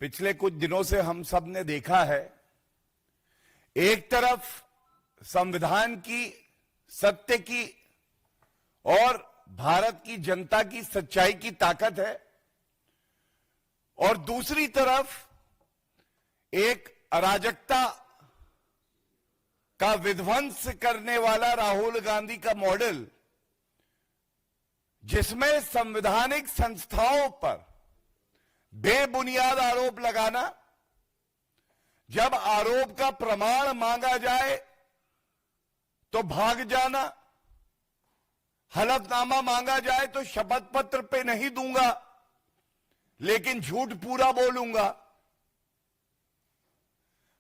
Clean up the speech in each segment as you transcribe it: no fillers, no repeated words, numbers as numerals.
पिछले कुछ दिनों से हम सब ने देखा है, एक तरफ संविधान की, सत्य की और भारत की जनता की सच्चाई की ताकत है और दूसरी तरफ एक अराजकता का विध्वंस करने वाला राहुल गांधी का मॉडल, जिसमें संवैधानिक संस्थाओं पर बेबुनियाद आरोप लगाना, जब आरोप का प्रमाण मांगा जाए तो भाग जाना, हलफनामा मांगा जाए तो शपथ पत्र पे नहीं दूंगा लेकिन झूठ पूरा बोलूंगा,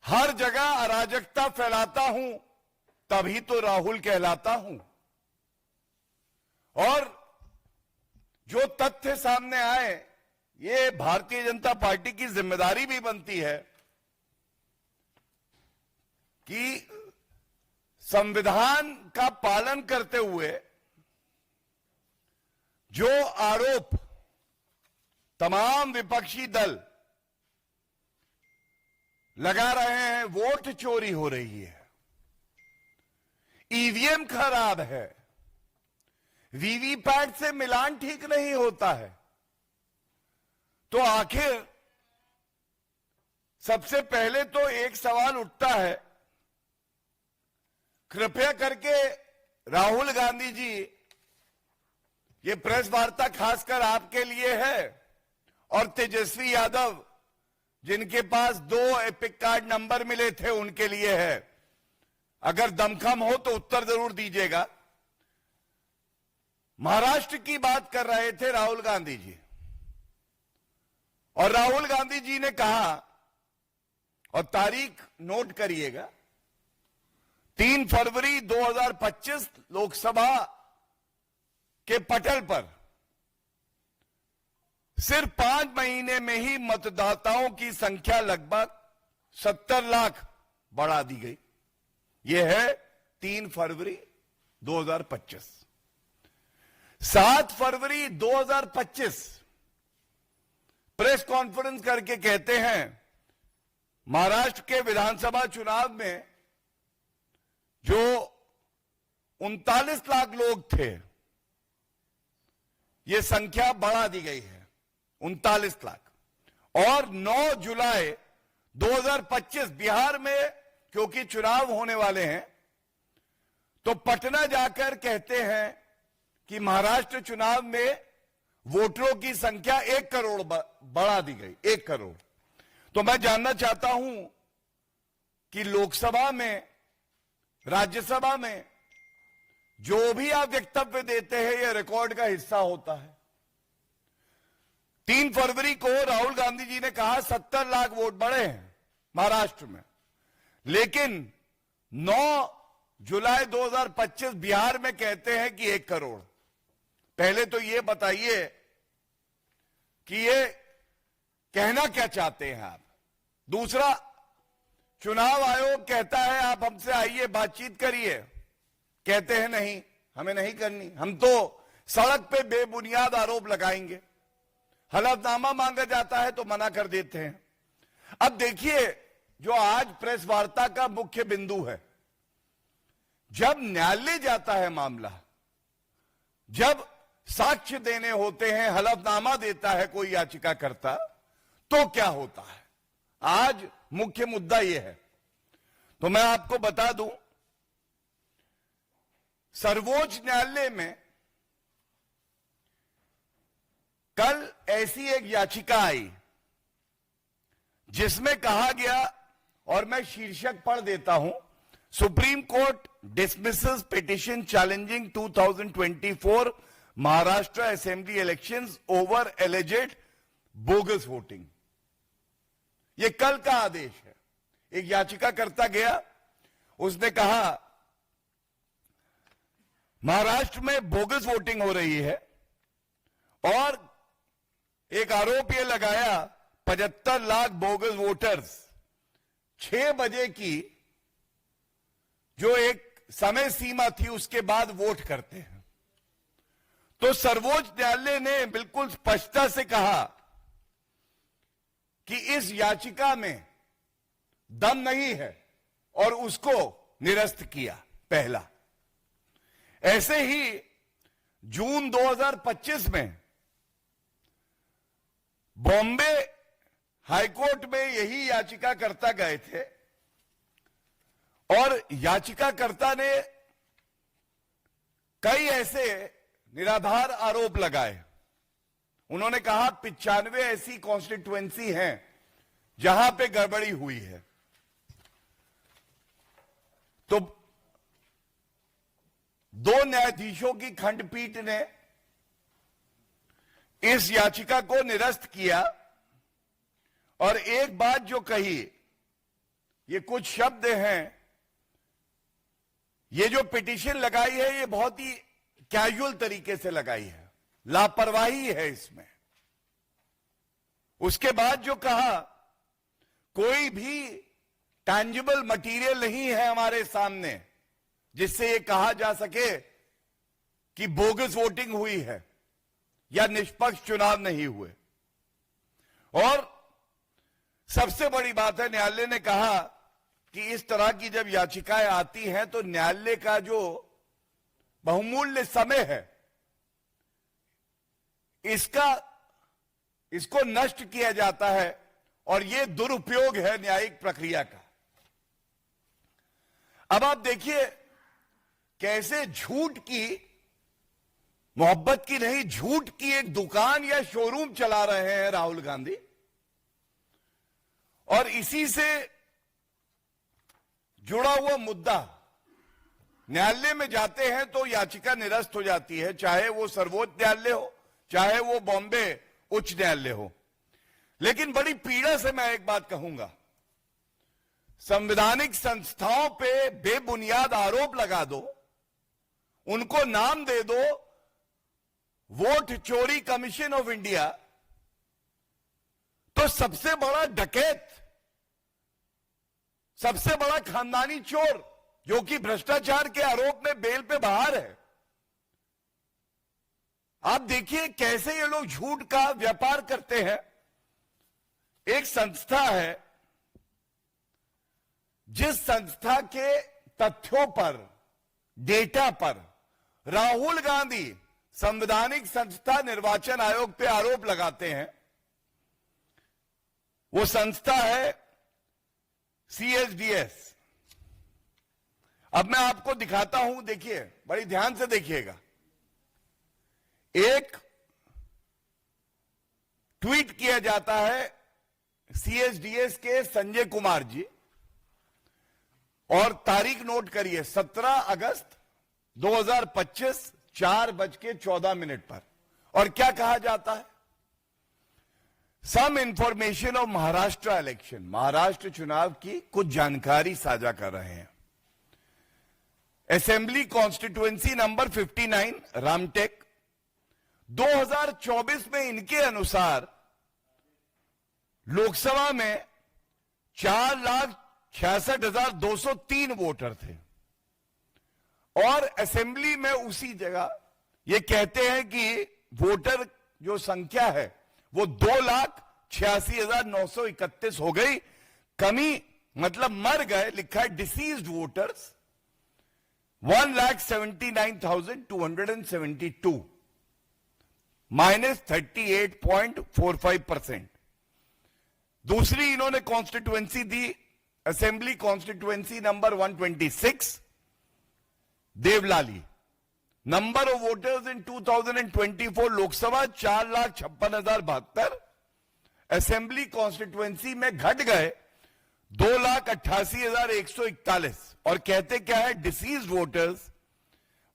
हर जगह अराजकता फैलाता हूं तभी तो राहुल कहलाता हूं। और जो तथ्य सामने आए, ये भारतीय जनता पार्टी की जिम्मेदारी भी बनती है कि संविधान का पालन करते हुए जो आरोप तमाम विपक्षी दल लगा रहे हैं, वोट चोरी हो रही है, ईवीएम खराब है, वीवीपैट से मिलान ठीक नहीं होता है, तो आखिर सबसे पहले तो एक सवाल उठता है, कृपया करके राहुल गांधी जी, ये प्रेस वार्ता खासकर आपके लिए है और तेजस्वी यादव जिनके पास 2 एपिक कार्ड नंबर मिले थे उनके लिए है। अगर दमखम हो तो उत्तर जरूर दीजिएगा। महाराष्ट्र की बात कर रहे थे राहुल गांधी जी और राहुल गांधी जी ने कहा, और तारीख नोट करिएगा, 3 फरवरी 2025 लोकसभा के पटल पर सिर्फ 5 महीने में ही मतदाताओं की संख्या लगभग 70 लाख बढ़ा दी गई। यह है 3 फरवरी 2025। 7 फरवरी 2025 प्रेस कॉन्फ्रेंस करके कहते हैं, महाराष्ट्र के विधानसभा चुनाव में जो 39 लाख लोग थे, यह संख्या बढ़ा दी गई है 39 लाख। और 9 जुलाई 2025 बिहार में क्योंकि चुनाव होने वाले हैं, तो पटना जाकर कहते हैं कि महाराष्ट्र चुनाव में वोटरों की संख्या 1 करोड़ बढ़ा दी गई, 1 करोड़। तो मैं जानना चाहता हूं कि लोकसभा में, राज्यसभा में जो भी आप वक्तव्य देते हैं, यह रिकॉर्ड का हिस्सा होता है। 3 फरवरी को राहुल गांधी जी ने कहा 70 लाख वोट बढ़े हैं महाराष्ट्र में, लेकिन 9 जुलाई 2025 बिहार में कहते हैं कि 1 करोड़। पहले तो यह बताइए कि ये कहना क्या चाहते हैं आप। दूसरा, चुनाव आयोग कहता है आप हमसे आइए, बातचीत करिए, कहते हैं नहीं, हमें नहीं करनी, हम तो सड़क पे बेबुनियाद आरोप लगाएंगे। हलफनामा मांगा जाता है तो मना कर देते हैं। अब देखिए, जो आज प्रेस वार्ता का मुख्य बिंदु है, जब न्यायालय जाता है मामला, जब साक्ष्य देने होते हैं, हलफनामा देता है कोई याचिकाकर्ता, तो क्या होता है। आज मुख्य मुद्दा यह है। तो मैं आपको बता दूं, सर्वोच्च न्यायालय में कल ऐसी एक याचिका आई जिसमें कहा गया, और मैं शीर्षक पढ़ देता हूं, supreme court dismisses petition challenging 2024 Maharashtra assembly elections over alleged bogus voting. यह कल का आदेश है। एक याचिकाकर्ता गया, उसने कहा महाराष्ट्र में बोगस वोटिंग हो रही है और एक आरोप यह लगाया 75 लाख बोगस वोटर्स 6 बजे की जो एक समय सीमा थी उसके बाद वोट करते हैं। तो सर्वोच्च न्यायालय ने बिल्कुल स्पष्टता से कहा कि इस याचिका में दम नहीं है और उसको निरस्त किया। पहला, ऐसे ही जून 2025 में बॉम्बे हाईकोर्ट में यही याचिकाकर्ता गए थे और याचिकाकर्ता ने कई ऐसे निराधार आरोप लगाए। उन्होंने कहा 95 ऐसी कॉन्स्टिट्यूएंसी हैं जहां पे गड़बड़ी हुई है। तो 2 न्यायाधीशों की खंडपीठ ने इस याचिका को निरस्त किया और एक बात जो कही, ये कुछ शब्द हैं, ये जो पिटीशन लगाई है ये बहुत ही कैजुअल तरीके से लगाई है, लापरवाही है इसमें। उसके बाद जो कहा, कोई भी टैंजिबल मटेरियल नहीं है हमारे सामने जिससे ये कहा जा सके कि बोगस वोटिंग हुई है या निष्पक्ष चुनाव नहीं हुए। और सबसे बड़ी बात है, न्यायालय ने कहा कि इस तरह की जब याचिकाएं आती हैं तो न्यायालय का जो बहुमूल्य समय है इसको नष्ट किया जाता है और यह दुरुपयोग है न्यायिक प्रक्रिया का। अब आप देखिए कैसे झूठ की, मोहब्बत की नहीं, झूठ की एक दुकान या शोरूम चला रहे हैं राहुल गांधी। और इसी से जुड़ा हुआ मुद्दा, न्यायालय में जाते हैं तो याचिका निरस्त हो जाती है, चाहे वो सर्वोच्च न्यायालय हो, चाहे वो बॉम्बे उच्च न्यायालय हो। लेकिन बड़ी पीड़ा से मैं एक बात कहूंगा, संवैधानिक संस्थाओं पे बेबुनियाद आरोप लगा दो, उनको नाम दे दो वोट चोरी कमीशन ऑफ इंडिया, तो सबसे बड़ा डकैत, सबसे बड़ा खानदानी चोर जो कि भ्रष्टाचार के आरोप में बेल पे बाहर है, आप देखिए कैसे ये लोग झूठ का व्यापार करते हैं। एक संस्था है, जिस संस्था के तथ्यों पर, डेटा पर राहुल गांधी संवैधानिक संस्था निर्वाचन आयोग पे आरोप लगाते हैं, वो संस्था है CSDS। अब मैं आपको दिखाता हूं, देखिए, बड़ी ध्यान से देखिएगा। एक ट्वीट किया जाता है CSDS के संजय कुमार जी, और तारीख नोट करिए 17 अगस्त 2025 4:14 पर। और क्या कहा जाता है? Some information of Maharashtra election, Maharashtra चुनाव की कुछ जानकारी साझा कर रहे हैं। असेंबली कॉन्स्टिट्यूएंसी नंबर 59 रामटेक, 2024 में इनके अनुसार लोकसभा में 4,66,203 वोटर थे और असेंबली में उसी जगह ये कहते हैं कि वोटर जो संख्या है वो 2,86,931 हो गई। कमी मतलब मर गए, लिखा है डिसीज्ड वोटर्स 1,79,272, -38.45%। दूसरी इन्होंने कॉन्स्टिट्यूएंसी दी, assembly constituency number 126 Devlali, number of voters in 2024 Lok Sabha 4,56,072, assembly constituency में घट गए 2,88,141 और कहते क्या है, डिसीज्ड वोटर्स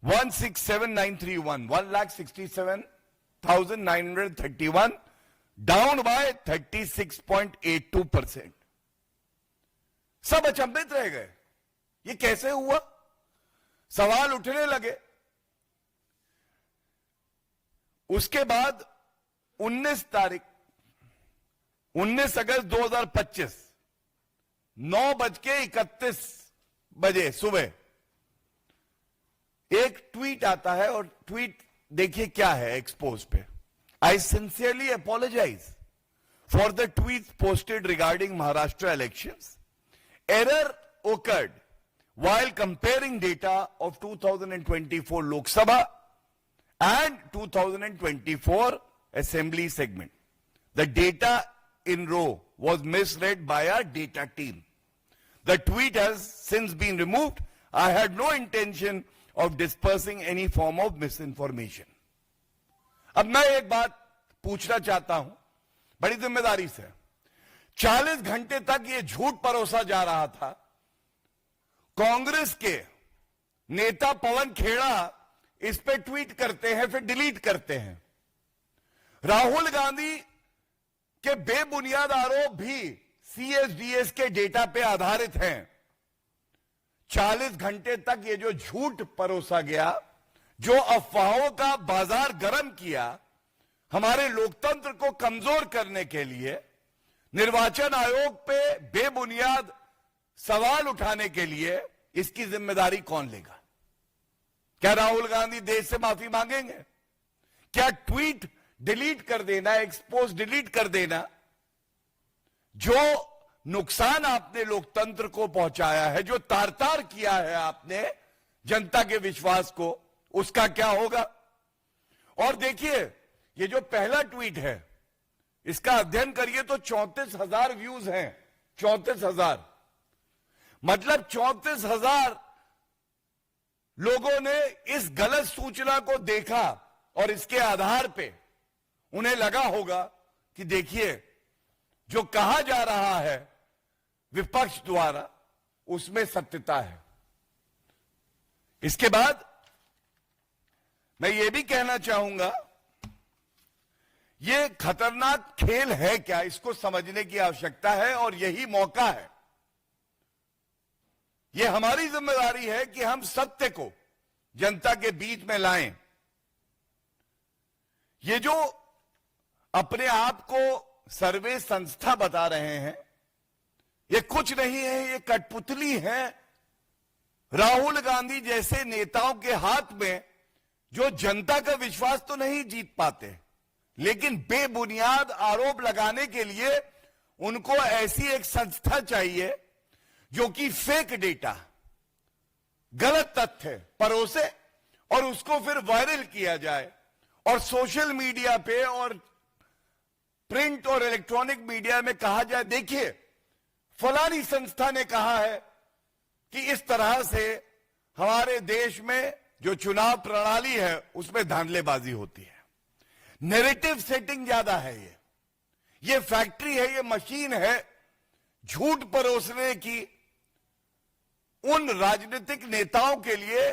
1,67,931, 1,67,931, डाउन बाय 36.82%। सब अचंभित रह गए, ये कैसे हुआ? सवाल उठने लगे। उसके बाद 19 अगस्त 2025 9:31 सुबह एक ट्वीट आता है और ट्वीट देखिए क्या है एक्सपोज पे। I sincerely apologise for the tweets posted regarding Maharashtra elections. Error occurred while comparing data of 2024 Lok Sabha and 2024 Assembly segment. The data in row was misread by our data team. The tweet has since been removed. I had no intention of dispersing any form of misinformation. अब मैं एक बात पूछना चाहता हूं बड़ी जिम्मेदारी से। 40 घंटे तक ये झूठ परोसा जा रहा था। कांग्रेस के नेता पवन खेड़ा इस पे ट्वीट करते हैं, फिर डिलीट करते हैं। राहुल गांधी के बेबुनियाद आरोप भी सीएसडीएस के डेटा पे आधारित हैं। 40 घंटे तक ये जो झूठ परोसा गया, जो अफवाहों का बाजार गर्म किया, हमारे लोकतंत्र को कमजोर करने के लिए, निर्वाचन आयोग पे बेबुनियाद सवाल उठाने के लिए, इसकी जिम्मेदारी कौन लेगा? क्या राहुल गांधी देश से माफी मांगेंगे? क्या ट्वीट डिलीट कर देना, एक्सपोज डिलीट कर देना, जो नुकसान आपने लोकतंत्र को पहुंचाया है, जो तार तार किया है आपने जनता के विश्वास को, उसका क्या होगा? और देखिए, ये जो पहला ट्वीट है, इसका अध्ययन करिए तो 34,000 व्यूज हैं। 34,000 मतलब 34,000 लोगों ने इस गलत सूचना को देखा और इसके आधार पे उन्हें लगा होगा कि देखिए, जो कहा जा रहा है विपक्ष द्वारा, उसमें सत्यता है। इसके बाद मैं ये भी कहना चाहूंगा, ये खतरनाक खेल है क्या, इसको समझने की आवश्यकता है और यही मौका है। ये हमारी जिम्मेदारी है कि हम सत्य को जनता के बीच में लाएं। ये जो अपने आप को सर्वे संस्था बता रहे हैं, ये कुछ नहीं है, ये कठपुतली है राहुल गांधी जैसे नेताओं के हाथ में, जो जनता का विश्वास तो नहीं जीत पाते, लेकिन बेबुनियाद आरोप लगाने के लिए उनको ऐसी एक संस्था चाहिए जो कि फेक डेटा, गलत तथ्य परोसे और उसको फिर वायरल किया जाए और सोशल मीडिया पे और प्रिंट और इलेक्ट्रॉनिक मीडिया में कहा जाए, देखिए फलानी संस्था ने कहा है कि इस तरह से हमारे देश में जो चुनाव प्रणाली है उसमें धांधलेबाजी होती है। नैरेटिव सेटिंग ज्यादा है। ये फैक्ट्री है, ये मशीन है झूठ परोसने की उन राजनीतिक नेताओं के लिए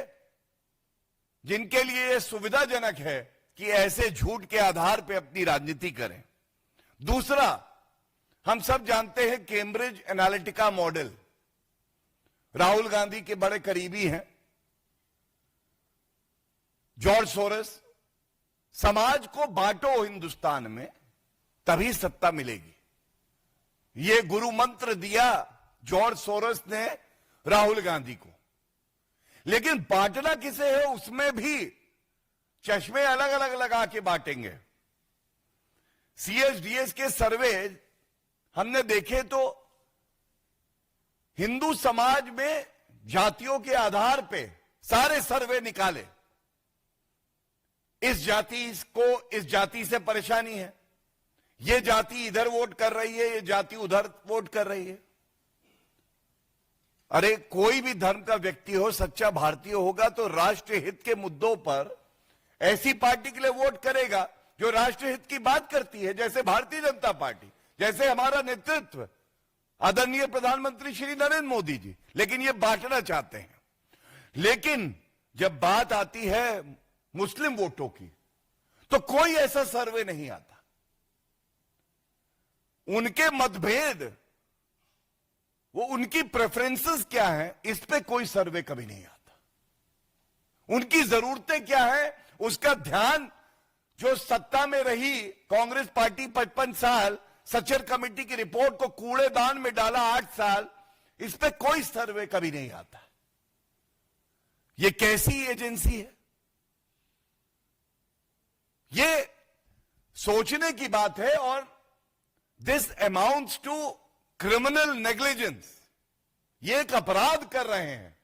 जिनके लिए यह सुविधाजनक है कि ऐसे झूठ के आधार पर अपनी राजनीति करें। दूसरा, हम सब जानते हैं Cambridge Analytica model, Rahul Gandhi के बड़े करीबी हैं जॉर्ज सोरस। समाज को बांटो हिंदुस्तान में, तभी सत्ता मिलेगी, ये गुरु मंत्र दिया जॉर्ज सोरस ने राहुल गांधी को। लेकिन बांटना किसे है, उसमें भी चश्मे अलग अलग लगा के बांटेंगे। सीएसडीएस के सर्वे हमने देखे तो हिंदू समाज में जातियों के आधार पे सारे सर्वे निकाले। इस जाति से परेशानी है, ये जाति इधर वोट कर रही है, ये जाति उधर वोट कर रही है। अरे कोई भी धर्म का व्यक्ति हो, सच्चा भारतीय होगा तो राष्ट्र हित के मुद्दों पर ऐसी पार्टी के लिए वोट करेगा जो राष्ट्र हित की बात करती है, जैसे भारतीय जनता पार्टी, जैसे हमारा नेतृत्व आदरणीय प्रधानमंत्री श्री नरेंद्र मोदी जी। लेकिन ये बांटना चाहते हैं। लेकिन जब बात आती है मुस्लिम वोटों की, तो कोई ऐसा सर्वे नहीं आता। उनके मतभेद, वो उनकी प्रेफरेंसेस क्या है, इस पे कोई सर्वे कभी नहीं आता। उनकी जरूरतें क्या है, उसका ध्यान जो सत्ता में रही कांग्रेस पार्टी 55 साल, सचर कमेटी की रिपोर्ट को कूड़ेदान में डाला 8 साल, इस पे कोई सर्वे कभी नहीं आता। ये कैसी एजेंसी है? ये सोचने की बात है। और this amounts to criminal negligence. ये एक अपराध कर रहे हैं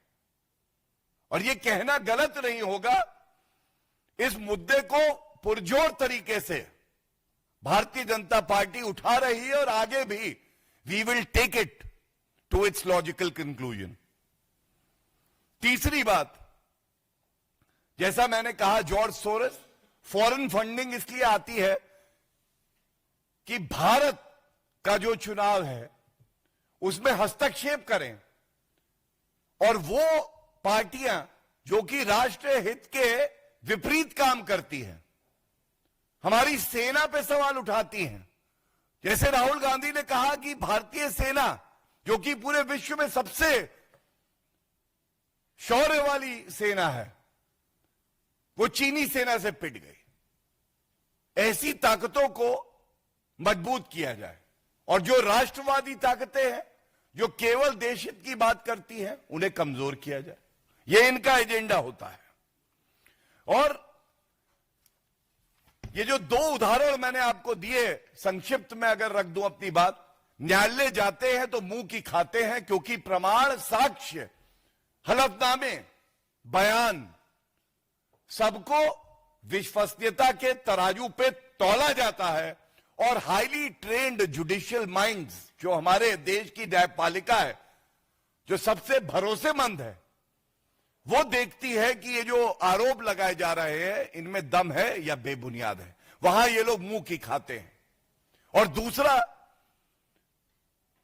और ये कहना गलत नहीं होगा। इस मुद्दे को पुरजोर तरीके से भारतीय जनता पार्टी उठा रही है और आगे भी we will take it to its logical conclusion. तीसरी बात, जैसा मैंने कहा, जॉर्ज सोरोस, फॉरेन फंडिंग इसलिए आती है कि भारत का जो चुनाव है उसमें हस्तक्षेप करें और वो पार्टियां जो कि राष्ट्रीय हित के विपरीत काम करती हैं, हमारी सेना पे सवाल उठाती हैं। जैसे राहुल गांधी ने कहा कि भारतीय सेना जो कि पूरे विश्व में सबसे शौर्य वाली सेना है, वो चीनी सेना से पिट गई। ऐसी ताकतों को मजबूत किया जाए और जो राष्ट्रवादी ताकतें हैं जो केवल देश हित की बात करती हैं, उन्हें कमजोर किया जाए। यह इनका एजेंडा होता है। और ये जो दो उदाहरण मैंने आपको दिए, संक्षिप्त में अगर रख दूं अपनी बात, न्यायालय जाते हैं तो मुंह की खाते हैं क्योंकि प्रमाण, साक्ष्य, हलफनामे, बयान सबको विश्वसनीयता के तराजू पे तौला जाता है और हाईली ट्रेन्ड जुडिशियल माइंड्स, जो हमारे देश की न्यायपालिका है, जो सबसे भरोसेमंद है, वो देखती है कि ये जो आरोप लगाए जा रहे हैं इनमें दम है या बेबुनियाद है। वहां ये लोग मुंह की खाते हैं। और दूसरा,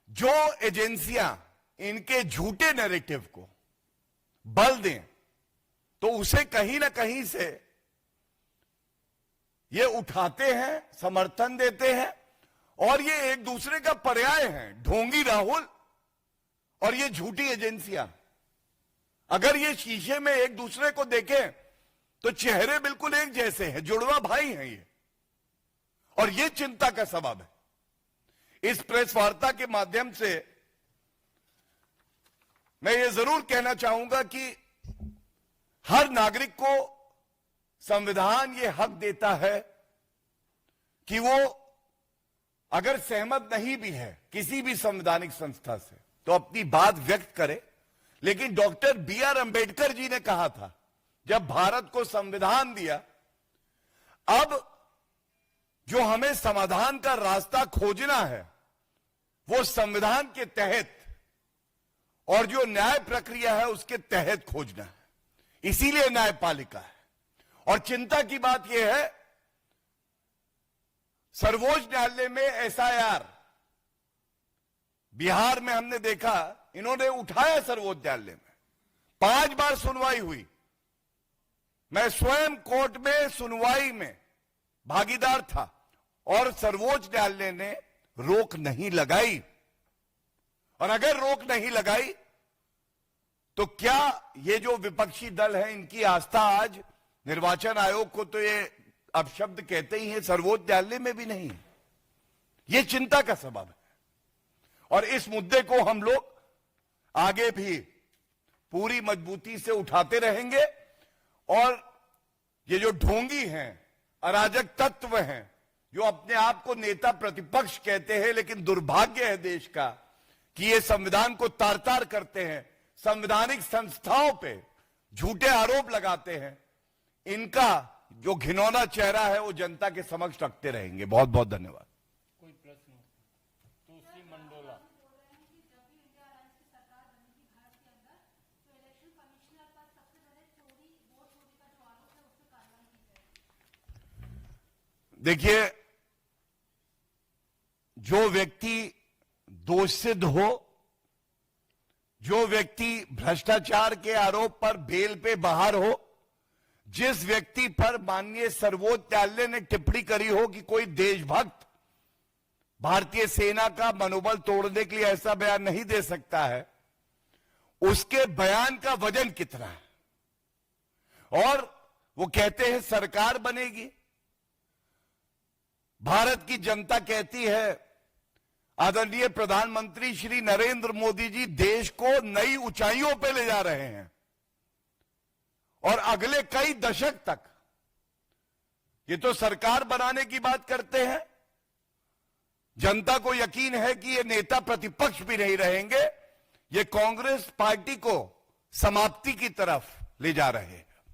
जो एजेंसियां इनके झूठे नैरेटिव को बल दें तो उसे कहीं ना कहीं से ये उठाते हैं, समर्थन देते हैं और ये एक दूसरे का पर्याय है। ढोंगी राहुल और ये झूठी एजेंसियां, अगर ये शीशे में एक दूसरे को देखें तो चेहरे बिल्कुल एक जैसे हैं, जुड़वा भाई हैं ये, और ये चिंता का सबब है। इस प्रेस वार्ता के माध्यम से मैं ये जरूर कहना चाहूंगा कि हर नागरिक को संविधान ये हक देता है कि वो अगर सहमत नहीं भी है किसी भी संवैधानिक संस्था से तो अपनी बात व्यक्त करे। लेकिन डॉक्टर बी.आर. अंबेडकर जी ने कहा था, जब भारत को संविधान दिया, अब जो हमें समाधान का रास्ता खोजना है वो संविधान के तहत और जो न्याय प्रक्रिया है उसके तहत खोजना है। इसीलिए न्यायपालिका है। और चिंता की बात यह है, सर्वोच्च न्यायालय में एसआईआर बिहार में हमने देखा, इन्होंने उठाया सर्वोच्च न्यायालय में, 5 बार सुनवाई हुई। मैं स्वयं कोर्ट में सुनवाई में भागीदार था और सर्वोच्च न्यायालय ने रोक नहीं लगाई। और अगर रोक नहीं लगाई तो क्या ये जो विपक्षी दल है इनकी आस्था आज निर्वाचन आयोग को तो ये अपशब्द कहते ही हैं, सर्वोच्च न्यायालय में भी नहीं। ये चिंता का सबब है और इस मुद्दे को हम लोग आगे भी पूरी मजबूती से उठाते रहेंगे। और ये जो ढोंगी हैं, अराजक तत्व हैं, जो अपने आप को नेता प्रतिपक्ष कहते हैं, लेकिन दुर्भाग्य है देश का कि ये संविधान को तार तार करते हैं, संवैधानिक संस्थाओं पे झूठे आरोप लगाते हैं, इनका जो घिनौना चेहरा है वो जनता के समक्ष रखते रहेंगे। बहुत बहुत धन्यवाद। कोई प्रश्न? तुलसी मंडोला। देखिए, जो व्यक्ति दोषसिद्ध हो, जो व्यक्ति भ्रष्टाचार के आरोप पर बेल पे बाहर हो, जिस व्यक्ति पर माननीय सर्वोच्च न्यायालय ने टिप्पणी करी हो कि कोई देशभक्त भारतीय सेना का मनोबल तोड़ने के लिए ऐसा बयान नहीं दे सकता है, उसके बयान का वजन कितना है। और वो कहते हैं सरकार बनेगी। भारत की जनता कहती है आदरणीय प्रधानमंत्री श्री नरेंद्र मोदी जी देश को नई ऊंचाइयों पर ले जा रहे हैं और अगले कई दशक तक ये तो सरकार बनाने की बात करते हैं, जनता को यकीन है कि ये नेता प्रतिपक्ष भी नहीं रहेंगे, ये कांग्रेस पार्टी को समाप्ति की तरफ ले जा रहे हैं।